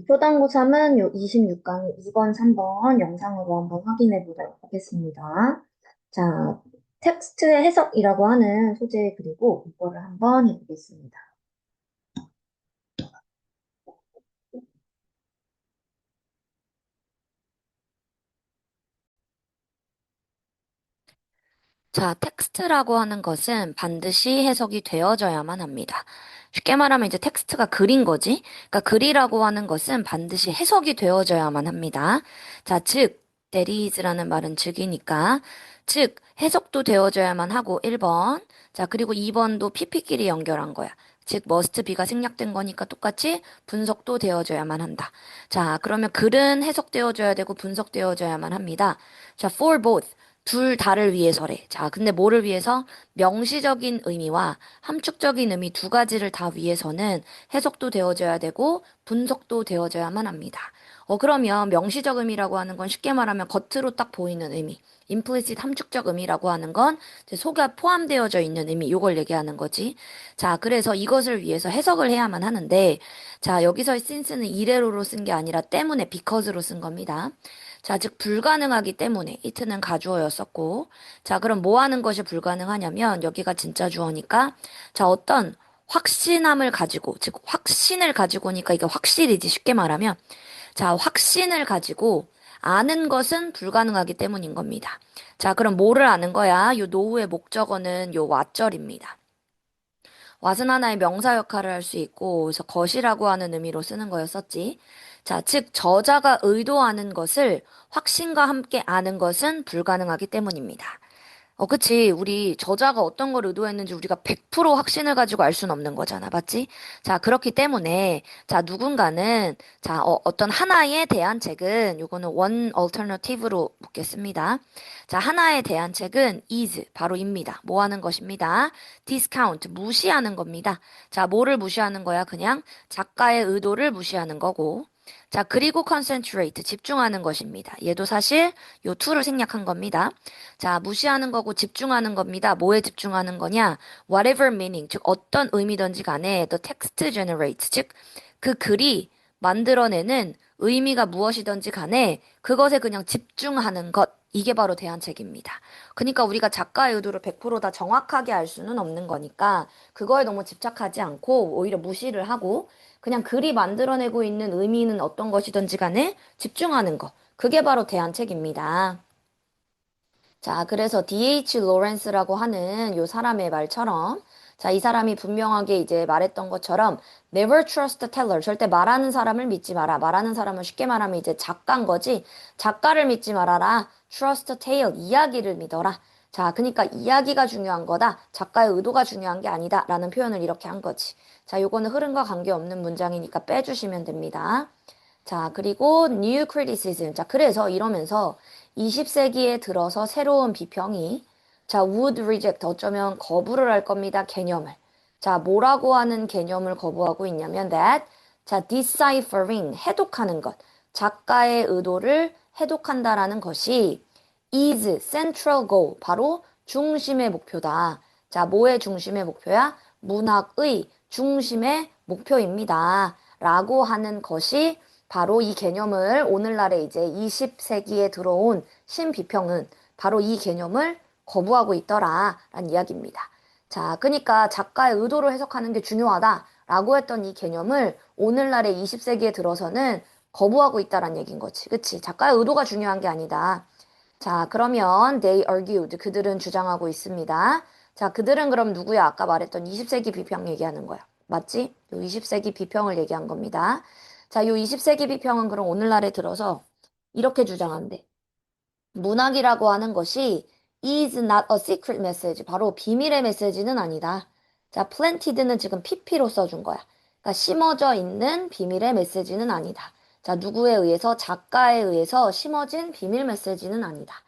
표당고 3은 요 26강 2번, 3번 영상으로 한번 확인해 보도록 하겠습니다. 자, 텍스트의 해석이라고 하는 소재 그리고 이거를 한번 해보겠습니다. 자, 텍스트라고 하는 것은 반드시 해석이 되어져야만 합니다. 쉽게 말하면 이제 텍스트가 글인 거지. 그러니까 글이라고 하는 것은 반드시 해석이 되어져야만 합니다. 자, 즉, that is라는 말은 즉이니까, 즉, 해석도 되어져야만 하고 1번. 자, 그리고 2번도 PP끼리 연결한 거야. 즉, must be가 생략된 거니까 똑같이 분석도 되어져야만 한다. 자, 그러면 글은 해석되어져야 되고 분석되어져야만 합니다. 자, for both. 둘 다를 위해서래. 자, 근데 뭐를 위해서? 명시적인 의미와 함축적인 의미 두 가지를 다 위해서는 해석도 되어져야 되고 분석도 되어져야만 합니다. 그러면 명시적 의미라고 하는 건 쉽게 말하면 겉으로 딱 보이는 의미. implicit 함축적 의미라고 하는 건 이제 속에 포함되어져 있는 의미, 요걸 얘기하는 거지. 자, 그래서 이것을 위해서 해석을 해야만 하는데, 자, 여기서의 since는 이래로로 쓴 게 아니라 때문에 because로 쓴 겁니다. 자, 즉 불가능하기 때문에 it는 가주어였었고, 자, 그럼 뭐 하는 것이 불가능하냐면 여기가 진짜 주어니까 자, 어떤 확신함을 가지고, 즉 확신을 가지고니까 이게 확실이지 쉽게 말하면 자, 확신을 가지고 아는 것은 불가능하기 때문인 겁니다. 자, 그럼 뭐를 아는 거야? 요 노후의 목적어는 요 what절입니다. what은 하나의 명사 역할을 할 수 있고, 그래서 것이라고 하는 의미로 쓰는 거였었지. 자, 즉, 저자가 의도하는 것을 확신과 함께 아는 것은 불가능하기 때문입니다. 그치. 우리 저자가 어떤 걸 의도했는지 우리가 100% 확신을 가지고 알 수는 없는 거잖아. 맞지? 자, 그렇기 때문에, 자, 누군가는, 자, 어떤 하나에 대한 책은, 요거는 one alternative로 묻겠습니다. 자, 하나에 대한 책은 is, 바로입니다. 뭐 하는 것입니다. discount, 무시하는 겁니다. 자, 뭐를 무시하는 거야? 그냥 작가의 의도를 무시하는 거고. 자, 그리고 concentrate, 집중하는 것입니다. 얘도 사실 요 to를 생략한 겁니다. 자, 무시하는 거고 집중하는 겁니다. 뭐에 집중하는 거냐? Whatever meaning, 즉 어떤 의미든지 간에 the text generates, 즉 그 글이 만들어내는 의미가 무엇이든지 간에 그것에 그냥 집중하는 것. 이게 바로 대안책입니다. 그러니까 우리가 작가의 의도를 100%다 정확하게 알 수는 없는 거니까 그거에 너무 집착하지 않고 오히려 무시를 하고 그냥 글이 만들어내고 있는 의미는 어떤 것이든지 간에 집중하는 거. 그게 바로 대안책입니다. 자, 그래서 D.H. 로렌스라고 하는 요 사람의 말처럼, 자, 이 사람이 분명하게 이제 말했던 것처럼, never trust the teller. 절대 말하는 사람을 믿지 마라. 말하는 사람은 쉽게 말하면 이제 작가인 거지. 작가를 믿지 말아라. trust the tale. 이야기를 믿어라. 자, 그러니까 이야기가 중요한 거다. 작가의 의도가 중요한 게 아니다. 라는 표현을 이렇게 한 거지. 자, 요거는 흐름과 관계없는 문장이니까 빼주시면 됩니다. 자, 그리고 new criticism. 자, 그래서 이러면서 20세기에 들어서 새로운 비평이 자, would reject 어쩌면 거부를 할 겁니다. 개념을. 자, 뭐라고 하는 개념을 거부하고 있냐면 that 자, deciphering 해독하는 것. 작가의 의도를 해독한다라는 것이 is central goal 바로 중심의 목표다. 자, 뭐의 중심의 목표야? 문학의 중심의 목표입니다. 라고 하는 것이 바로 이 개념을 오늘날에 이제 20세기에 들어온 신비평은 바로 이 개념을 거부하고 있더라라는 이야기입니다. 자, 그러니까 작가의 의도를 해석하는 게 중요하다라고 했던 이 개념을 오늘날의 20세기에 들어서는 거부하고 있다라는 얘기인 거지. 그치? 작가의 의도가 중요한 게 아니다. 자, 그러면 they argued. 그들은 주장하고 있습니다. 자, 그들은 그럼 누구야? 아까 말했던 20세기 비평 얘기하는 거야. 맞지? 요 20세기 비평을 얘기한 겁니다. 자, 요 20세기 비평은 그럼 오늘날에 들어서 이렇게 주장한대. 문학이라고 하는 것이 is not a secret message. 바로 비밀의 메시지는 아니다. 자, planted는 지금 pp로 써준 거야. 그러니까 심어져 있는 비밀의 메시지는 아니다. 자, 누구에 의해서 작가에 의해서 심어진 비밀 메시지는 아니다.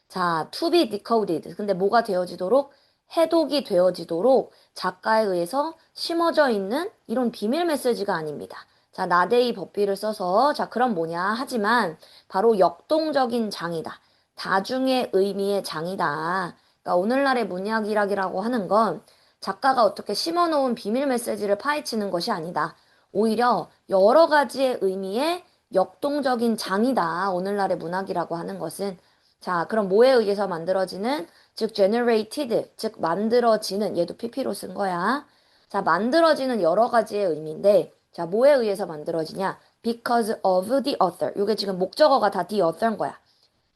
자, to be decoded. 근데 뭐가 되어지도록 해독이 되어지도록 작가에 의해서 심어져 있는 이런 비밀 메시지가 아닙니다. 자, 나데이 법비를 써서 자, 그럼 뭐냐 하지만 바로 역동적인 장이다. 다중의 의미의 장이다. 그러니까 오늘날의 문학이라고 하는 건 작가가 어떻게 심어놓은 비밀 메시지를 파헤치는 것이 아니다. 오히려 여러 가지의 의미의 역동적인 장이다. 오늘날의 문학이라고 하는 것은. 자, 그럼 뭐에 의해서 만들어지는, 즉 generated, 즉 만들어지는, 얘도 PP로 쓴 거야. 자, 만들어지는 여러 가지의 의미인데, 자, 뭐에 의해서 만들어지냐? Because of the author. 이게 지금 목적어가 다 the author인 거야.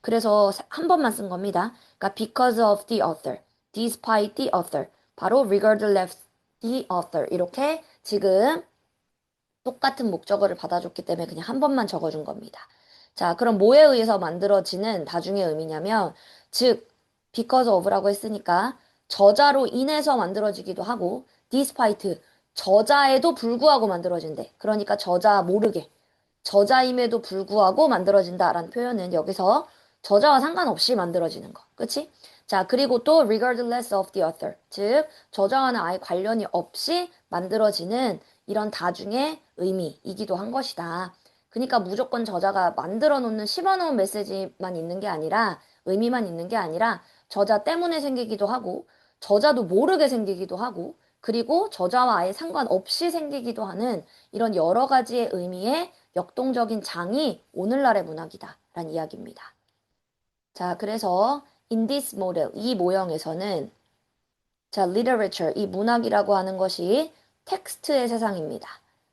그래서 한 번만 쓴 겁니다. 그러니까 because of the author, despite the author, 바로 regardless the author 이렇게 지금 똑같은 목적어를 받아줬기 때문에 그냥 한 번만 적어준 겁니다. 자, 그럼 뭐에 의해서 만들어지는 다중의 의미냐면, 즉, because of라고 했으니까 저자로 인해서 만들어지기도 하고, despite, 저자에도 불구하고 만들어진대. 그러니까 저자 모르게, 저자임에도 불구하고 만들어진다라는 표현은 여기서 저자와 상관없이 만들어지는 거. 그치? 자, 그리고 또 regardless of the author. 즉, 저자와는 아예 관련이 없이 만들어지는 이런 다중의 의미이기도 한 것이다. 그러니까 무조건 저자가 만들어 놓는, 씹어 놓은 메시지만 있는 게 아니라, 의미만 있는 게 아니라, 저자 때문에 생기기도 하고, 저자도 모르게 생기기도 하고, 그리고 저자와 아예 상관없이 생기기도 하는 이런 여러 가지의 의미의 역동적인 장이 오늘날의 문학이다. 라는 이야기입니다. 자, 그래서 in this model, 이 모형에서는 자, literature, 이 문학이라고 하는 것이 텍스트의 세상입니다.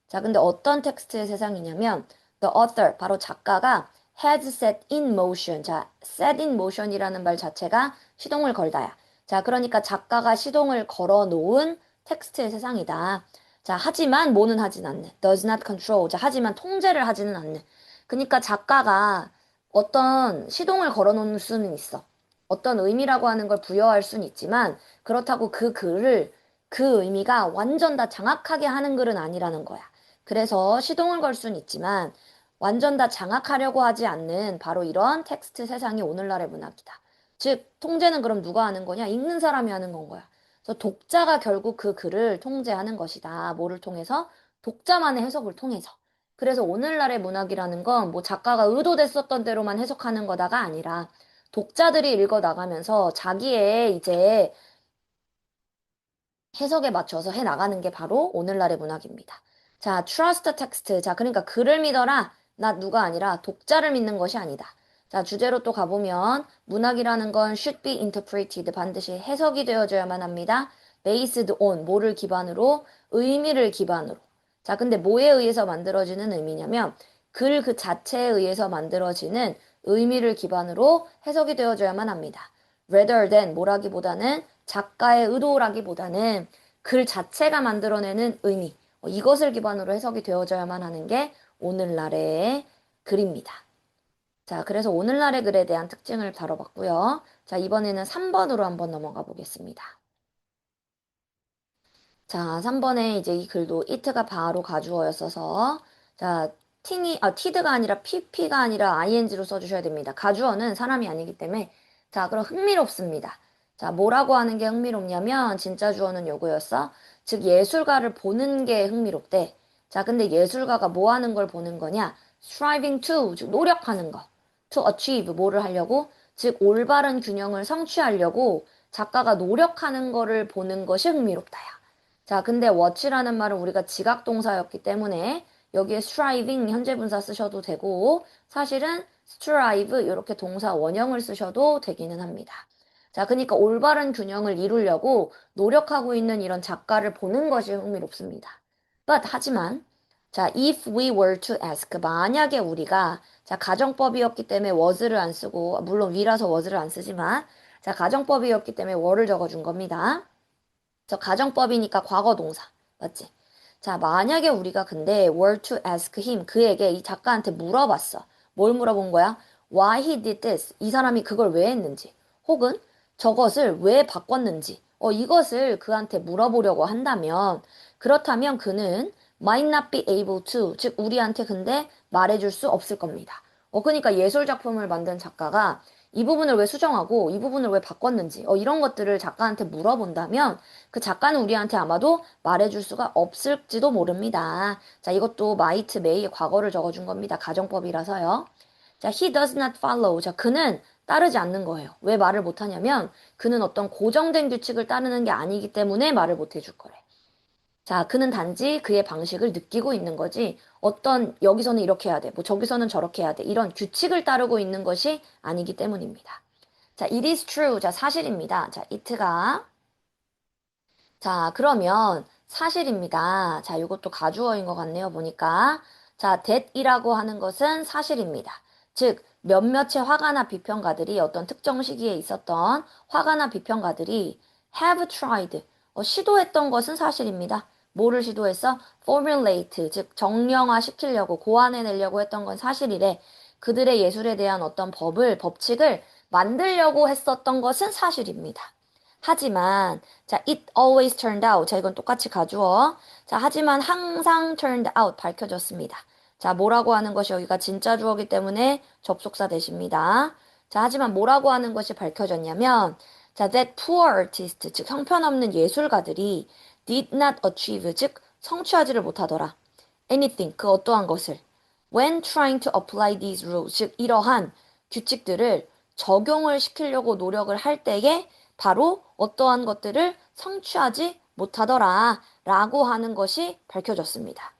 자, 근데 어떤 텍스트의 세상이냐면 the author, 바로 작가가 has set in motion. 자, set in motion이라는 말 자체가 시동을 걸다야. 자, 그러니까 작가가 시동을 걸어 놓은 텍스트의 세상이다. 자, 하지만 뭐는 하진 않는. does not control. 자, 하지만 통제를 하지는 않는. 그러니까 작가가 어떤 시동을 걸어 놓을 수는 있어. 어떤 의미라고 하는 걸 부여할 수는 있지만 그렇다고 그 글을 그 의미가 완전 다 장악하게 하는 글은 아니라는 거야. 그래서 시동을 걸 수는 있지만 완전 다 장악하려고 하지 않는 바로 이런 텍스트 세상이 오늘날의 문학이다. 즉, 통제는 그럼 누가 하는 거냐? 읽는 사람이 하는 건 거야. 그래서 독자가 결국 그 글을 통제하는 것이다. 뭐를 통해서? 독자만의 해석을 통해서. 그래서 오늘날의 문학이라는 건 뭐 작가가 의도됐었던 대로만 해석하는 거다가 아니라 독자들이 읽어 나가면서 자기의 이제 해석에 맞춰서 해 나가는 게 바로 오늘날의 문학입니다. 자, trust text. 자, 그러니까 글을 믿어라. 나 누가 아니라 독자를 믿는 것이 아니다. 자, 주제로 또 가보면 문학이라는 건 should be interpreted. 반드시 해석이 되어져야만 합니다. based on. 뭐를 기반으로? 의미를 기반으로. 자, 근데 뭐에 의해서 만들어지는 의미냐면 글 그 자체에 의해서 만들어지는 의미를 기반으로 해석이 되어져야만 합니다. rather than 뭐라기보다는 작가의 의도라기보다는 글 자체가 만들어내는 의미, 이것을 기반으로 해석이 되어져야만 하는 게 오늘날의 글입니다. 자, 그래서 오늘날의 글에 대한 특징을 다뤄봤고요. 자, 이번에는 3번으로 한번 넘어가 보겠습니다. 자, 3번에 이제 이 글도 it가 바로 가주어였어서, 자, td가 아니라 pp가 아니라 ing로 써주셔야 됩니다. 가주어는 사람이 아니기 때문에. 자, 그럼 흥미롭습니다. 자, 뭐라고 하는 게 흥미롭냐면, 진짜 주어는 요거였어. 즉, 예술가를 보는 게 흥미롭대. 자, 근데 예술가가 뭐 하는 걸 보는 거냐? striving to, 즉, 노력하는 거. to achieve, 뭐를 하려고? 즉, 올바른 균형을 성취하려고 작가가 노력하는 거를 보는 것이 흥미롭다야. 자, 근데 what이라는 말은 우리가 지각 동사였기 때문에 여기에 striving 현재 분사 쓰셔도 되고 사실은 strive 이렇게 동사 원형을 쓰셔도 되기는 합니다. 자, 그러니까 올바른 균형을 이루려고 노력하고 있는 이런 작가를 보는 것이 흥미롭습니다. But 하지만 자, if we were to ask 만약에 우리가 자, 가정법이었기 때문에 was를 안 쓰고 물론 we라서 was를 안 쓰지만 자, 가정법이었기 때문에 were를 적어준 겁니다. 저 가정법이니까 과거 동사. 맞지? 자, 만약에 우리가 근데 were to ask him, 그에게 이 작가한테 물어봤어. 뭘 물어본 거야? Why he did this? 이 사람이 그걸 왜 했는지. 혹은 저것을 왜 바꿨는지. 이것을 그한테 물어보려고 한다면, 그렇다면 그는 might not be able to, 즉, 우리한테 근데 말해줄 수 없을 겁니다. 그러니까 예술 작품을 만든 작가가 이 부분을 왜 수정하고 이 부분을 왜 바꿨는지 이런 것들을 작가한테 물어본다면 그 작가는 우리한테 아마도 말해줄 수가 없을지도 모릅니다. 자, 이것도 might, may의 과거를 적어준 겁니다. 가정법이라서요. 자, he does not follow. 자, 그는 따르지 않는 거예요. 왜 말을 못하냐면 그는 어떤 고정된 규칙을 따르는 게 아니기 때문에 말을 못해줄 거래. 자, 그는 단지 그의 방식을 느끼고 있는 거지. 어떤, 여기서는 이렇게 해야 돼. 뭐 저기서는 저렇게 해야 돼. 이런 규칙을 따르고 있는 것이 아니기 때문입니다. 자, it is true. 자, 사실입니다. 자, it가. 자, 그러면 사실입니다. 자, 이것도 가주어인 것 같네요. 보니까. 자, that이라고 하는 것은 사실입니다. 즉, 몇몇의 화가나 비평가들이 어떤 특정 시기에 있었던 화가나 비평가들이 have tried, 시도했던 것은 사실입니다. 뭐를 시도했어? formulate, 즉 정령화시키려고 고안해내려고 했던 건 사실이래. 그들의 예술에 대한 어떤 법칙을 만들려고 했었던 것은 사실입니다. 하지만 자, it always turned out. 자, 이건 똑같이 가주어. 자, 하지만 항상 turned out 밝혀졌습니다. 자, 뭐라고 하는 것이 여기가 진짜 주어기 때문에 접속사 대십니다. 자, 하지만 뭐라고 하는 것이 밝혀졌냐면 자, that poor artist, 즉 형편없는 예술가들이 did not achieve, 즉 성취하지를 못하더라. anything, 그 어떠한 것을. when trying to apply these rules, 즉 이러한 규칙들을 적용을 시키려고 노력을 할 때에 바로 어떠한 것들을 성취하지 못하더라 라고 하는 것이 밝혀졌습니다.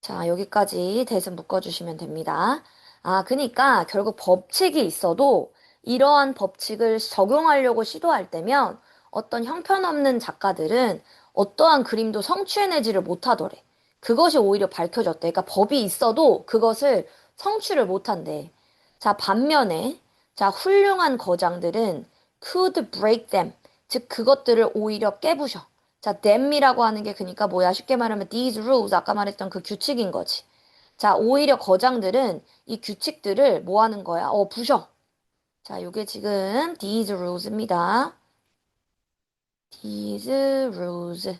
자, 여기까지 대신 묶어주시면 됩니다. 아, 그러니까 결국 법칙이 있어도 이러한 법칙을 적용하려고 시도할 때면 어떤 형편없는 작가들은 어떠한 그림도 성취해내지를 못하더래. 그것이 오히려 밝혀졌대. 그러니까 법이 있어도 그것을 성취를 못한대. 자, 반면에 자, 훌륭한 거장들은 could break them. 즉, 그것들을 오히려 깨부셔. 자, them이라고 하는 게 그러니까 뭐야? 쉽게 말하면 these rules, 아까 말했던 그 규칙인 거지. 자, 오히려 거장들은 이 규칙들을 뭐 하는 거야? 부셔. 자, 요게 지금 these rules입니다. these rules.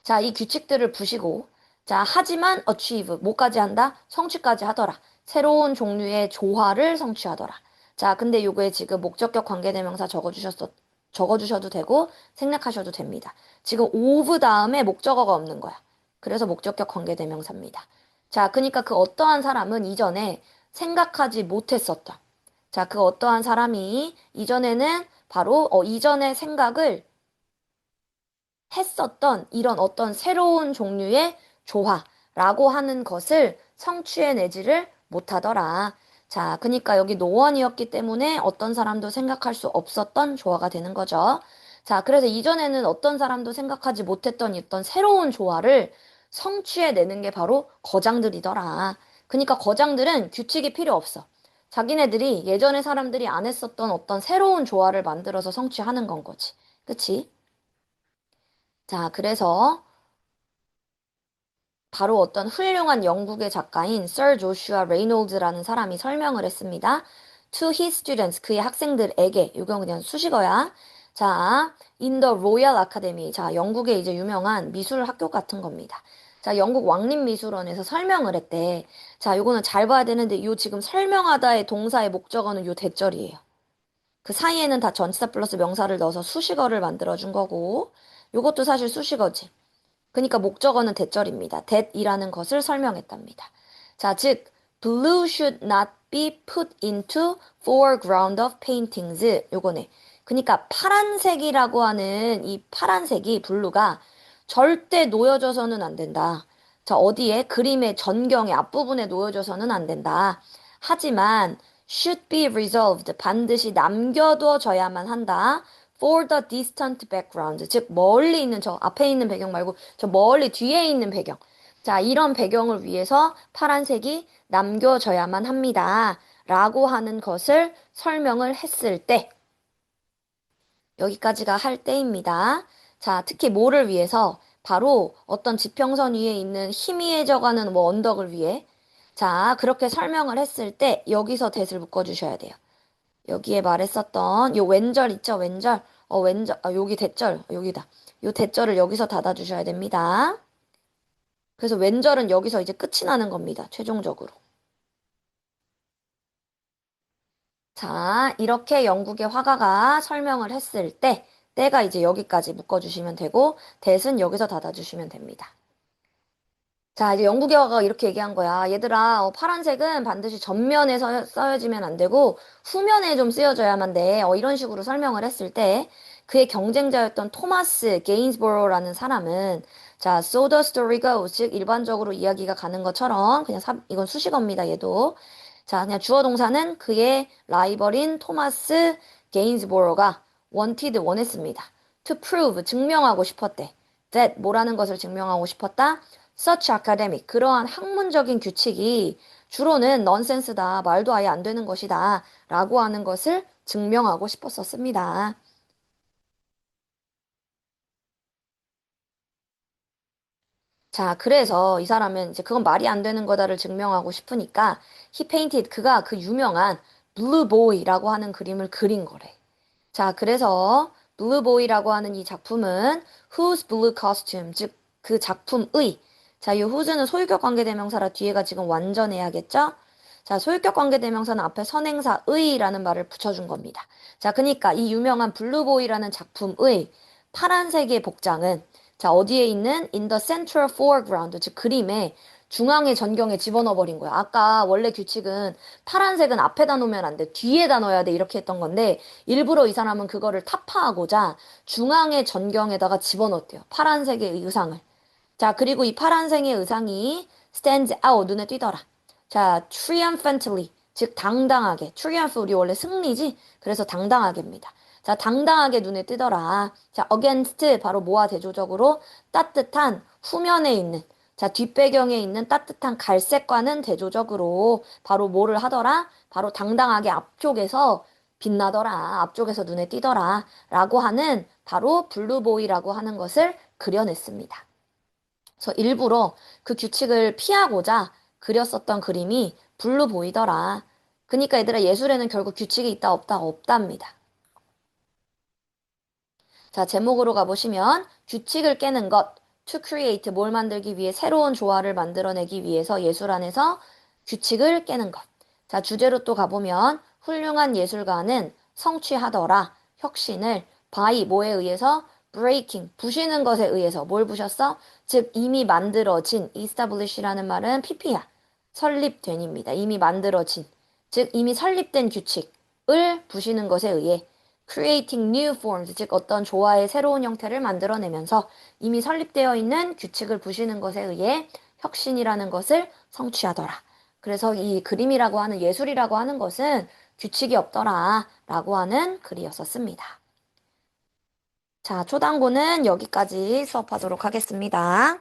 자, 이 규칙들을 부시고, 자, 하지만 achieve, 뭐까지 한다? 성취까지 하더라. 새로운 종류의 조화를 성취하더라. 자, 근데 요거에 지금 목적격 관계대명사 적어주셔도 되고, 생략하셔도 됩니다. 지금 of 다음에 목적어가 없는 거야. 그래서 목적격 관계대명사입니다. 자, 그러니까 그 어떠한 사람은 이전에 생각하지 못했었다. 자, 그 어떠한 사람이 이전에는 바로, 이전의 생각을 했었던 이런 어떤 새로운 종류의 조화라고 하는 것을 성취해내지를 못하더라. 자, 그러니까 여기 노원이었기 때문에 어떤 사람도 생각할 수 없었던 조화가 되는 거죠. 자, 그래서 이전에는 어떤 사람도 생각하지 못했던 어떤 새로운 조화를 성취해내는 게 바로 거장들이더라. 그러니까 거장들은 규칙이 필요 없어. 자기네들이 예전에 사람들이 안 했었던 어떤 새로운 조화를 만들어서 성취하는 건 거지. 그치? 자, 그래서 바로 어떤 훌륭한 영국의 작가인 Sir Joshua Reynolds라는 사람이 설명을 했습니다. To his students, 그의 학생들에게, 이건 그냥 수식어야. 자, in the Royal Academy. 자, 영국의 이제 유명한 미술 학교 같은 겁니다. 자, 영국 왕립미술원에서 설명을 했대. 자, 요거는 잘 봐야 되는데, 요 지금 설명하다의 동사의 목적어는 요 대절이에요. 그 사이에는 다 전치사 플러스 명사를 넣어서 수식어를 만들어준 거고, 요것도 사실 수식어지. 그러니까 목적어는 대절입니다. that이라는 것을 설명했답니다. 자, 즉 blue should not be put into foreground of paintings. 요거네. 그러니까 파란색이라고 하는 이 파란색이 블루가 절대 놓여져서는 안 된다. 자, 어디에? 그림의 전경의 앞부분에 놓여져서는 안 된다. 하지만 should be reserved. 반드시 남겨둬져야만 한다. for the distant background. 즉, 멀리 있는 저 앞에 있는 배경 말고 저 멀리 뒤에 있는 배경. 자, 이런 배경을 위해서 파란색이 남겨져야만 합니다. 라고 하는 것을 설명을 했을 때, 여기까지가 할 때입니다. 자, 특히 뭐를 위해서? 바로 어떤 지평선 위에 있는 희미해져가는 뭐 언덕을 위해. 자, 그렇게 설명을 했을 때 여기서 that을 묶어주셔야 돼요. 여기에 말했었던 요 왼절 있죠? 왼절. 왼절. 여기 대절. 여기다. 요 대절을 여기서 닫아주셔야 됩니다. 그래서 왼절은 여기서 이제 끝이 나는 겁니다. 최종적으로. 자, 이렇게 영국의 화가가 설명을 했을 때, 때가 이제 여기까지 묶어주시면 되고, 대은 여기서 닫아주시면 됩니다. 자, 이제 영국의 화가가 이렇게 얘기한 거야. 얘들아, 파란색은 반드시 전면에 써여지면 안 되고, 후면에 좀 쓰여져야만 돼. 이런 식으로 설명을 했을 때, 그의 경쟁자였던 토마스 게인스보로라는 사람은 자, so the story goes, 즉 일반적으로 이야기가 가는 것처럼 그냥 이건 수식어입니다. 얘도 자, 그냥 주어 동사는 그의 라이벌인 토마스 게인스보로가 원했습니다. to prove, 증명하고 싶었대. that, 뭐라는 것을 증명하고 싶었다. such academic, 그러한 학문적인 규칙이 주로는 넌센스다, 말도 아예 안 되는 것이다, 라고 하는 것을 증명하고 싶었었습니다. 자, 그래서 이 사람은 이제 그건 말이 안 되는 거다를 증명하고 싶으니까 he painted, 그가 그 유명한 블루 보이라고 하는 그림을 그린 거래. 자, 그래서 블루보이라고 하는 이 작품은 whose blue costume, 즉 그 작품의 자, 이 whose는 소유격 관계대명사라 뒤에가 지금 완전해야겠죠? 자, 소유격 관계대명사는 앞에 선행사의라는 말을 붙여준 겁니다. 자, 그러니까 이 유명한 블루보이라는 작품의 파란색의 복장은 자, 어디에 있는 in the central foreground, 즉 그림의 중앙의 전경에 집어넣어 버린 거야. 아까 원래 규칙은 파란색은 앞에다 놓으면 안 돼. 뒤에다 넣어야 돼. 이렇게 했던 건데 일부러 이 사람은 그거를 타파하고자 중앙의 전경에다가 집어넣었대요. 파란색의 의상을. 자, 그리고 이 파란색의 의상이 stands out, 눈에 띄더라. 자, triumphantly, 즉 당당하게. triumph 우리 원래 승리지? 그래서 당당하게입니다. 자, 당당하게 눈에 띄더라. 자, against 바로 뭐와 대조적으로 따뜻한 후면에 있는 자, 뒷배경에 있는 따뜻한 갈색과는 대조적으로 바로 뭐를 하더라? 바로 당당하게 앞쪽에서 빛나더라. 앞쪽에서 눈에 띄더라. 라고 하는 바로 블루보이라고 하는 것을 그려냈습니다. 그래서 일부러 그 규칙을 피하고자 그렸었던 그림이 블루 보이더라. 그러니까 얘들아 예술에는 결국 규칙이 있다 없다 없답니다. 자, 제목으로 가보시면 규칙을 깨는 것, to create 뭘 만들기 위해 새로운 조화를 만들어내기 위해서 예술 안에서 규칙을 깨는 것. 자, 주제로 또 가보면 훌륭한 예술가는 성취하더라. 혁신을 by 뭐에 의해서 breaking 부시는 것에 의해서 뭘 부셨어? 즉 이미 만들어진 establish라는 말은 pp야. 설립된입니다. 이미 만들어진 즉 이미 설립된 규칙을 부시는 것에 의해 creating new forms, 즉 어떤 조화의 새로운 형태를 만들어내면서 이미 설립되어 있는 규칙을 부시는 것에 의해 혁신이라는 것을 성취하더라. 그래서 이 그림이라고 하는 예술이라고 하는 것은 규칙이 없더라 라고 하는 글이었었습니다. 자, 초당부는 여기까지 수업하도록 하겠습니다.